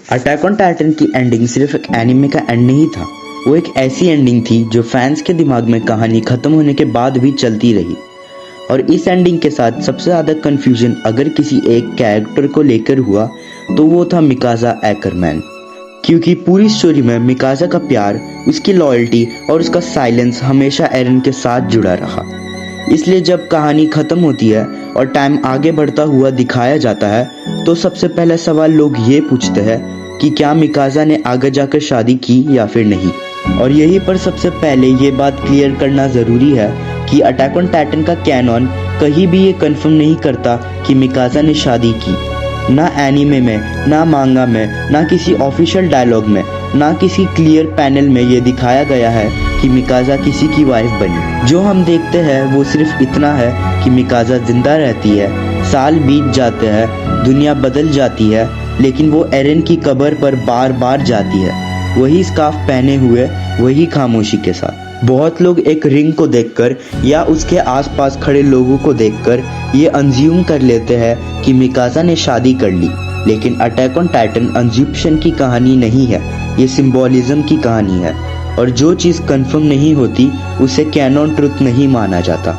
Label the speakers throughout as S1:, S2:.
S1: Attack on Titan की ending सिर्फ एक एनिमे का एंड नहीं था, वो एक ऐसी एंडिंग थी जो फैंस के दिमाग में कहानी खत्म होने के बाद भी चलती रही। और इस एंडिंग के साथ सबसे ज़्यादा कन्फ्यूजन अगर किसी एक कैरेक्टर को लेकर हुआ तो वो था मिकाज़ा एकरमैन, क्योंकि पूरी स्टोरी में मिकाज़ा का प्यार, उसकी लॉयल्टी और उसका साइलेंस हमेशा एरन के साथ जुड़ा रहा। इसलिए जब कहानी ख़त्म होती है और टाइम आगे बढ़ता हुआ दिखाया जाता है तो सबसे पहला सवाल लोग ये पूछते हैं कि क्या मिकाज़ा ने आगे जाकर शादी की या फिर नहीं। और यहीं पर सबसे पहले ये बात क्लियर करना ज़रूरी है कि अटैक ऑन टाइटन का कैनॉन कहीं भी ये कंफर्म नहीं करता कि मिकाज़ा ने शादी की। ना एनीमे में, ना मांगा में, ना किसी ऑफिशियल डायलॉग में, ना किसी क्लियर पैनल में ये दिखाया गया है कि मिकाज़ा किसी की वाइफ बनी। जो हम देखते हैं वो सिर्फ इतना है कि मिकाज़ा जिंदा रहती है, साल बीत जाते हैं, दुनिया बदल जाती है, लेकिन वो एरन की कब्र पर बार बार जाती है, वही स्कार्फ पहने हुए, वही खामोशी के साथ। बहुत लोग एक रिंग को देखकर या उसके आसपास खड़े लोगों को देखकर ये अंज्यूम कर लेते हैं कि मिकाज़ा ने शादी कर ली, लेकिन अटैक ऑन टाइटन अंज्यूम्पशन की कहानी नहीं है, ये सिंबोलिज्म की कहानी है। और जो चीज़ कंफर्म नहीं होती उसे कैनॉन ट्रुथ नहीं माना जाता।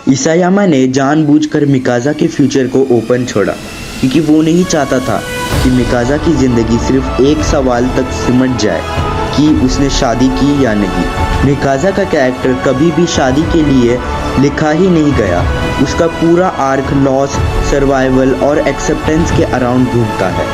S1: इसायामा ने जानबूझकर मिकाज़ा के फ्यूचर को ओपन छोड़ा, क्योंकि वो नहीं चाहता था कि मिकाज़ा की ज़िंदगी सिर्फ एक सवाल तक सिमट जाए कि उसने शादी की या नहीं। मिकाज़ा का कैरेक्टर कभी भी शादी के लिए लिखा ही नहीं गया, उसका पूरा आर्क लॉस, सर्वाइवल और एक्सेप्टेंस के अराउंड घूमता है।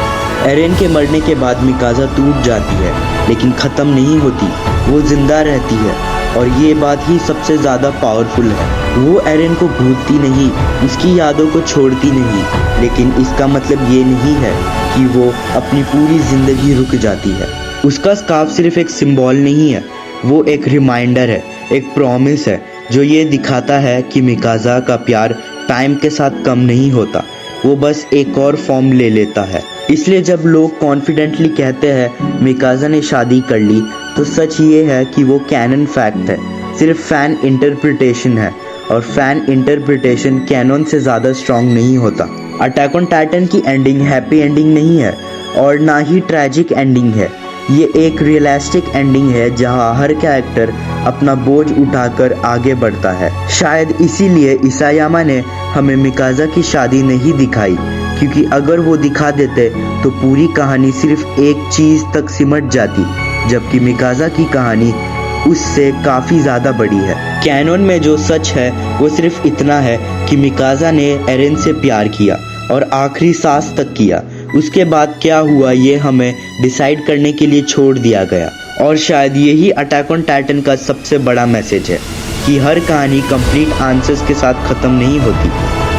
S1: एरन के मरने के बाद मिकाज़ा टूट जाती है, लेकिन ख़त्म नहीं होती, वो जिंदा रहती है। और ये बात ही सबसे ज़्यादा पावरफुल है। वो एरन को भूलती नहीं, उसकी यादों को छोड़ती नहीं, लेकिन इसका मतलब ये नहीं है कि वो अपनी पूरी ज़िंदगी रुक जाती है। उसका स्कार्फ सिर्फ एक सिंबल नहीं है, वो एक रिमाइंडर है, एक प्रॉमिस है जो ये दिखाता है कि मिकाज़ा का प्यार टाइम के साथ कम नहीं होता, वो बस एक और फॉर्म ले लेता है। इसलिए जब लोग कॉन्फिडेंटली कहते हैं मिकाज़ा ने शादी कर ली, तो सच ये है कि वो कैनन फैक्ट है, सिर्फ फैन इंटरप्रिटेशन है, और फैन इंटरप्रिटेशन कैनन से ज़्यादा स्ट्रॉन्ग नहीं होता। अटैक ऑन टाइटन की एंडिंग हैप्पी एंडिंग नहीं है और ना ही ट्रैजिक एंडिंग है, ये एक रियलिस्टिक एंडिंग है जहां हर कैरेक्टर अपना बोझ उठाकर आगे बढ़ता है। शायद इसीलिए इसायामा ने हमें मिकाज़ा की शादी नहीं दिखाई, क्योंकि अगर वो दिखा देते तो पूरी कहानी सिर्फ एक चीज़ तक सिमट जाती, जबकि मिकाज़ा की कहानी उससे काफ़ी ज़्यादा बड़ी है। कैनन में जो सच है वो सिर्फ इतना है कि मिकाज़ा ने एरन से प्यार किया और आखिरी सांस तक किया, उसके बाद क्या हुआ ये हमें डिसाइड करने के लिए छोड़ दिया गया। और शायद यही अटैक ऑन टाइटन का सबसे बड़ा मैसेज है कि हर कहानी कंप्लीट आंसर्स के साथ ख़त्म नहीं होती,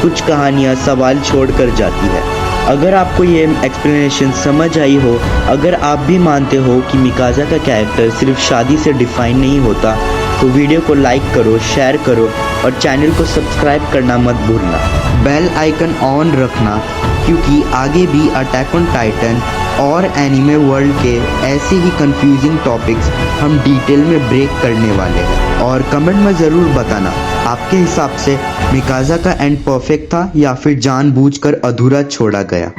S1: कुछ कहानियाँ सवाल छोड़ कर जाती है। अगर आपको ये एक्सप्लेनेशन समझ आई हो, अगर आप भी मानते हो कि मिकाज़ा का कैरेक्टर सिर्फ शादी से डिफाइन नहीं होता, तो वीडियो को लाइक करो, शेयर करो और चैनल को सब्सक्राइब करना मत भूलना। बेल आइकन ऑन रखना, क्योंकि आगे भी अटैक ऑन टाइटन और एनीमे वर्ल्ड के ऐसे ही कंफ्यूजिंग टॉपिक्स हम डिटेल में ब्रेक करने वाले हैं। और कमेंट में ज़रूर बताना आपके हिसाब से मिकाज़ा का एंड परफेक्ट था या फिर जानबूझकर अधूरा छोड़ा गया।